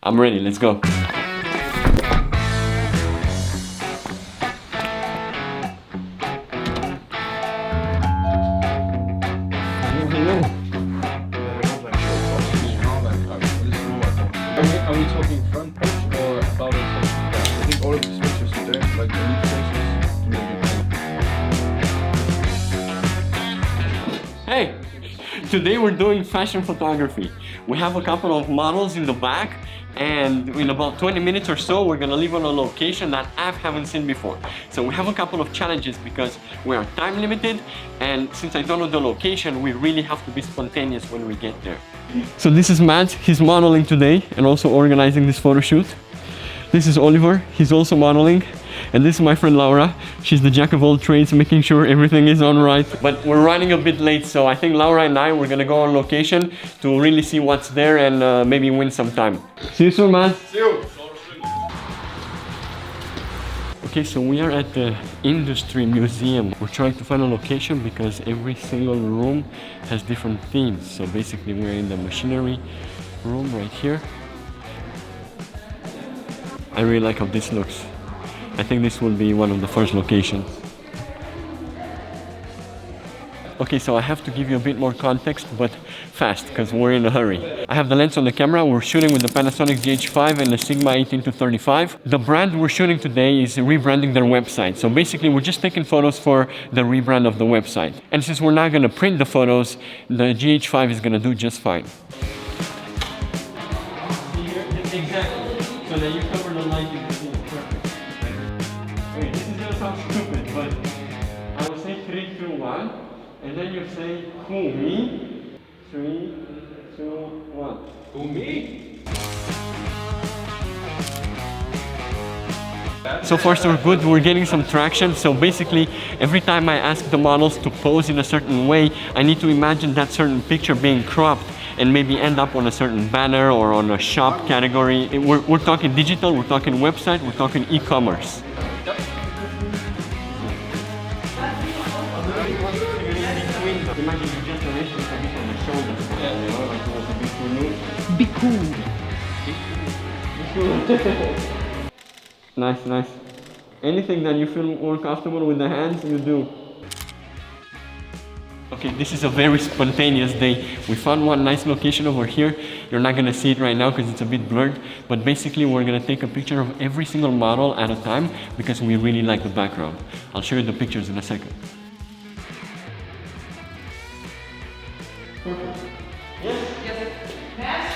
I'm ready, let's go. Are we talking front page or about it? I think all of these pictures are there, like elite faces. Hey! Today we're doing fashion photography. We have a couple of models in the back, and in about 20 minutes or so we're gonna leave on a location that I haven't seen before. So we have a couple of challenges because we are time limited, and since I don't know the location, we really have to be spontaneous when we get there. So this is Matt, he's modeling today and also organizing this photo shoot. This is Oliver, he's also modeling. And this is my friend Laura. She's the jack of all trades, making sure everything is on right. But we're running a bit late, so I think Laura and I, we're gonna go on location to really see what's there and maybe win some time. See you soon, man. See you. Okay, so we are at the Industry Museum. We're trying to find a location because every single room has different themes. So basically we're in the machinery room right here. I really like how this looks. I think this will be one of the first locations. Okay, so I have to give you a bit more context, but fast, because we're in a hurry. I have the lens on the camera. We're shooting with the Panasonic GH5 and the Sigma 18-35. The brand we're shooting today is rebranding their website. So basically, we're just taking photos for the rebrand of the website. And since we're not gonna print the photos, the GH5 is gonna do just fine. Exactly. So that you cover the lighting. Okay, this is gonna sound stupid, but I will say 3, 2, 1, and then you say who, me? 3, 2, 1. Who, me? So far so good, we're getting some traction. So basically, every time I ask the models to pose in a certain way, I need to imagine that certain picture being cropped and maybe end up on a certain banner or on a shop category. We're talking digital, we're talking website, we're talking e-commerce. Imagine the generations a bit on the shoulders, you know, like it was a bit too loose. Be cool. Be cool. Nice, nice. Anything that you feel more comfortable with the hands, you do. Okay, this is a very spontaneous day. We found one nice location over here. You're not gonna see it right now because it's a bit blurred, but basically we're gonna take a picture of every single model at a time because we really like the background. I'll show you the pictures in a second. Perfect. Yes? Yes. Pass.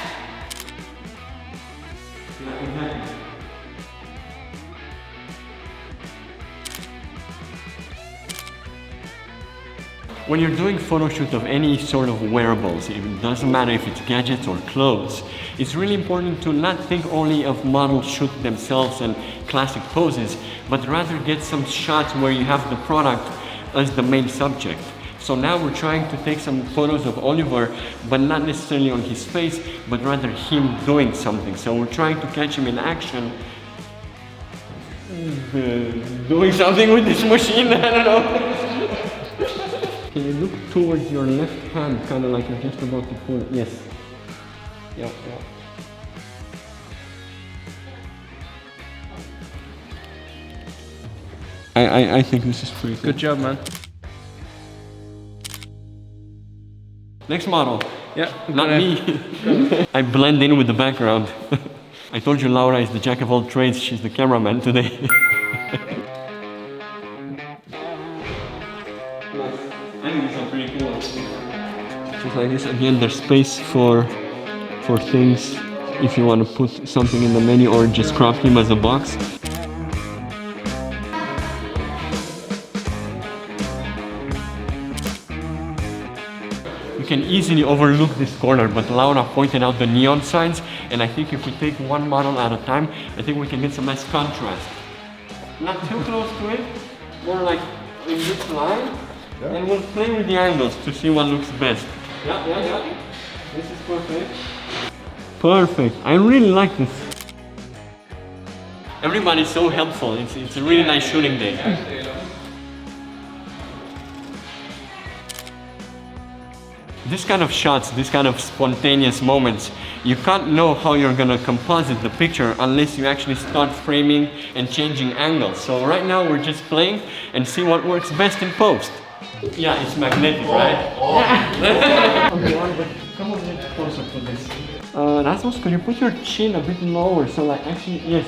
Yeah, exactly. When you're doing photo shoot of any sort of wearables, it doesn't matter if it's gadgets or clothes, it's really important to not think only of models shoot themselves and classic poses, but rather get some shots where you have the product as the main subject. So now we're trying to take some photos of Oliver, but not necessarily on his face, but rather him doing something. So we're trying to catch him in action, doing something with this machine, I don't know. Can you look towards your left hand, kind of like you're just about to pull it? Yes. Yeah. I think this is pretty cool. Good job, man. Next model. Yeah. Not me. I blend in with the background. I told you Laura is the jack of all trades. She's the cameraman today. I think these are pretty cool. Just like this, again, there's space for things if you want to put something in the menu or just crop him as a box. You can easily overlook this corner, but Laura pointed out the neon signs, and I think if we take one model at a time, I think we can get some nice contrast. Not too close to it, more like in this line. Yeah. And we'll play with the angles to see what looks best. Yeah. This is perfect. Perfect. I really like this. Everybody's so helpful. It's a really nice shooting day. This kind of shots, this kind of spontaneous moments, you can't know how you're gonna composite the picture unless you actually start framing and changing angles. So right now we're just playing and see what works best in post. Yeah, it's magnetic, right? Yeah. Okay, but come a bit closer to this. Rasmus, could you put your chin a bit lower? So like actually, yes.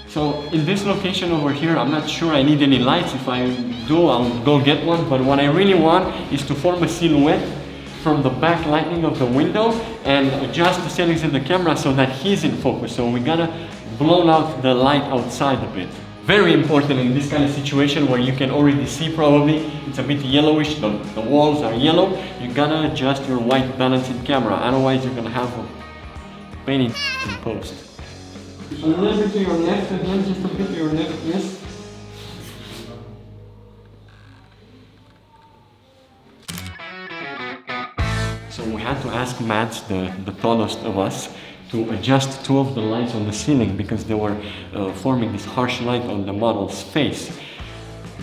So in this location over here, I'm not sure I need any lights. If I do, I'll go get one. But what I really want is to form a silhouette from the back lighting of the window and adjust the settings in the camera so that he's in focus. So we gotta blow out the light outside a bit. Very important in this kind of situation where you can already see probably it's a bit yellowish, the walls are yellow. You gotta adjust your white balance in camera, otherwise you're gonna have a pain in post. A little bit to your left again, just a bit to your left, yes. So we had to ask Matt, the tallest of us, to adjust two of the lights on the ceiling because they were forming this harsh light on the model's face.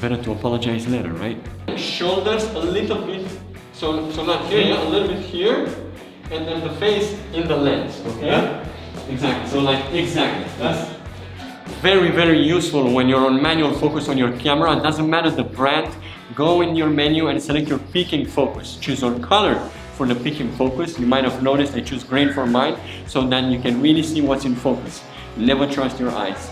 Better to apologize later, right? Shoulders a little bit, so not here, a little bit here, and then the face in the lens, okay? Yeah. Exactly, so like, exactly. That's very, very useful when you're on manual focus on your camera. It doesn't matter the brand, go in your menu and select your peaking focus. Choose your color for the peaking focus. You might have noticed I choose grain for mine, so then you can really see what's in focus. Never trust your eyes.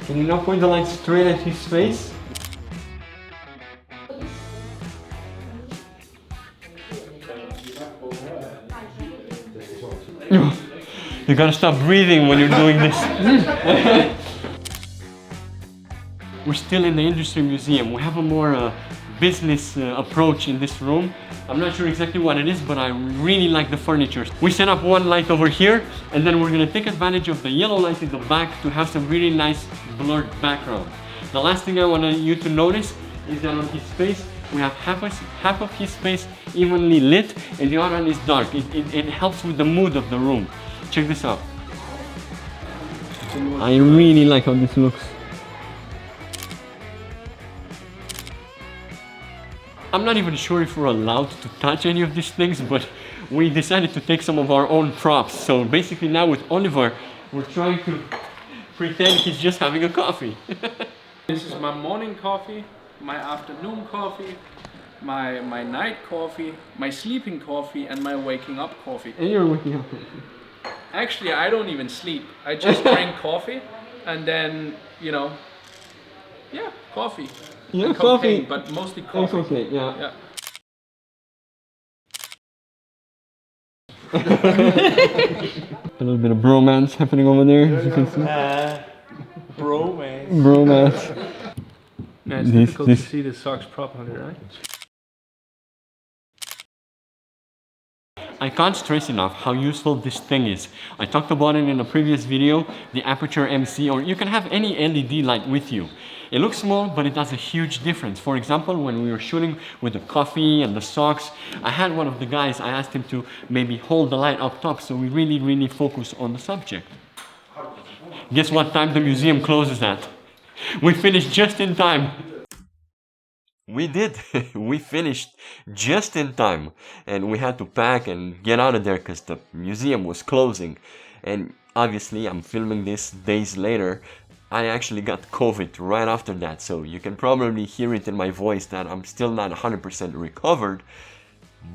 Can you now point the light straight at his face? You gotta stop breathing when you're doing this. We're still in the industry museum. We have a more business approach in this room. I'm not sure exactly what it is, but I really like the furniture. We set up one light over here, and then we're gonna take advantage of the yellow light in the back to have some really nice blurred background. The last thing I want you to notice is that on his face, we have half of his face evenly lit, and the other one is dark. It helps with the mood of the room. Check this out. I really like how this looks. I'm not even sure if we're allowed to touch any of these things, but we decided to take some of our own props. So basically now with Oliver, we're trying to pretend he's just having a coffee. This is my morning coffee, my afternoon coffee, my night coffee, my sleeping coffee, and my waking up coffee. And you're waking up. Actually, I don't even sleep. I just drink coffee and then, you know, yeah, coffee. Yeah, and coffee. Cocaine, but mostly coffee. Okay, yeah. Yeah. A little bit of bromance happening over there, as you can see. Bromance. Bromance. Yeah, it's difficult to see the socks properly, right? I can't stress enough how useful this thing is. I talked about it in a previous video, the Aputure MC, or you can have any LED light with you. It looks small, but it does a huge difference. For example, when we were shooting with the coffee and the socks, I had one of the guys, I asked him to maybe hold the light up top so we really focus on the subject. Guess what time the museum closes at? We finished just in time. We did. We finished just in time, and we had to pack and get out of there because the museum was closing. And obviously I'm filming this days later. I actually got COVID right after that, so you can probably hear it in my voice that I'm still not 100% recovered.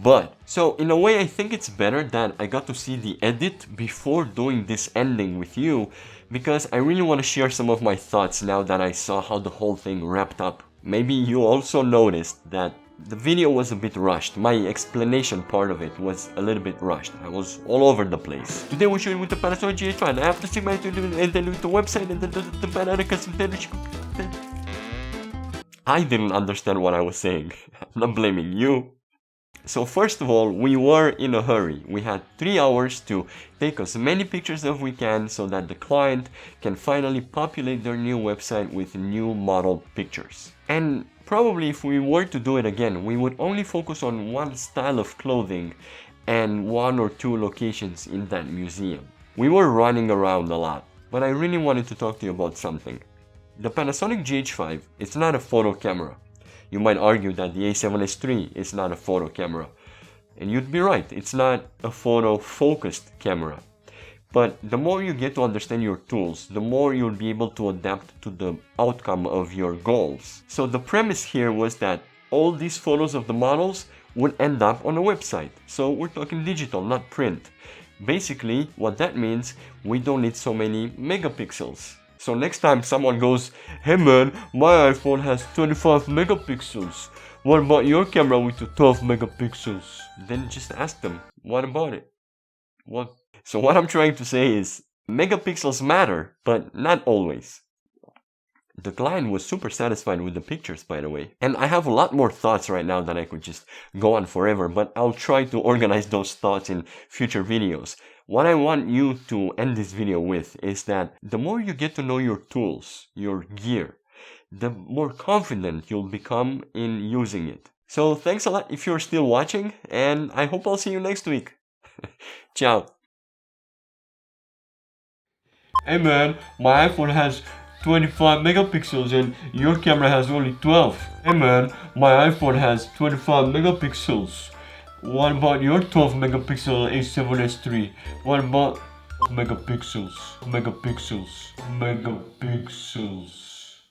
But, so in a way I think it's better that I got to see the edit before doing this ending with you, because I really want to share some of my thoughts now that I saw how the whole thing wrapped up. Maybe you also noticed that the video was a bit rushed. My explanation part of it was a little bit rushed. I was all over the place. Today we're shooting with the Panasonic GH5. I have to see my and then with the website and the Panasonic. I didn't understand what I was saying. I'm not blaming you. So first of all, we were in a hurry. We had 3 hours to take as many pictures as we can so that the client can finally populate their new website with new model pictures. And Probably if we were to do it again, we would only focus on one style of clothing and one or two locations in that museum. We were running around a lot, but I really wanted to talk to you about something. The Panasonic GH5 is not a photo camera. You might argue that the A7S III is not a photo camera. And you'd be right, it's not a photo-focused camera. But the more you get to understand your tools, the more you'll be able to adapt to the outcome of your goals. So the premise here was that all these photos of the models would end up on a website. So we're talking digital, not print. Basically, what that means, we don't need so many megapixels. So next time someone goes, "Hey man, my iPhone has 25 megapixels. What about your camera with the 12 megapixels?" Then just ask them, what about it? What? So what I'm trying to say is, megapixels matter, but not always. The client was super satisfied with the pictures, by the way. And I have a lot more thoughts right now that I could just go on forever, but I'll try to organize those thoughts in future videos. What I want you to end this video with is that the more you get to know your tools, your gear, the more confident you'll become in using it. So thanks a lot if you're still watching, and I hope I'll see you next week. Ciao. Hey man, my iPhone has 25 megapixels and your camera has only 12. Hey man, my iPhone has 25 megapixels. What about your 12 megapixel A7S III? What about megapixels?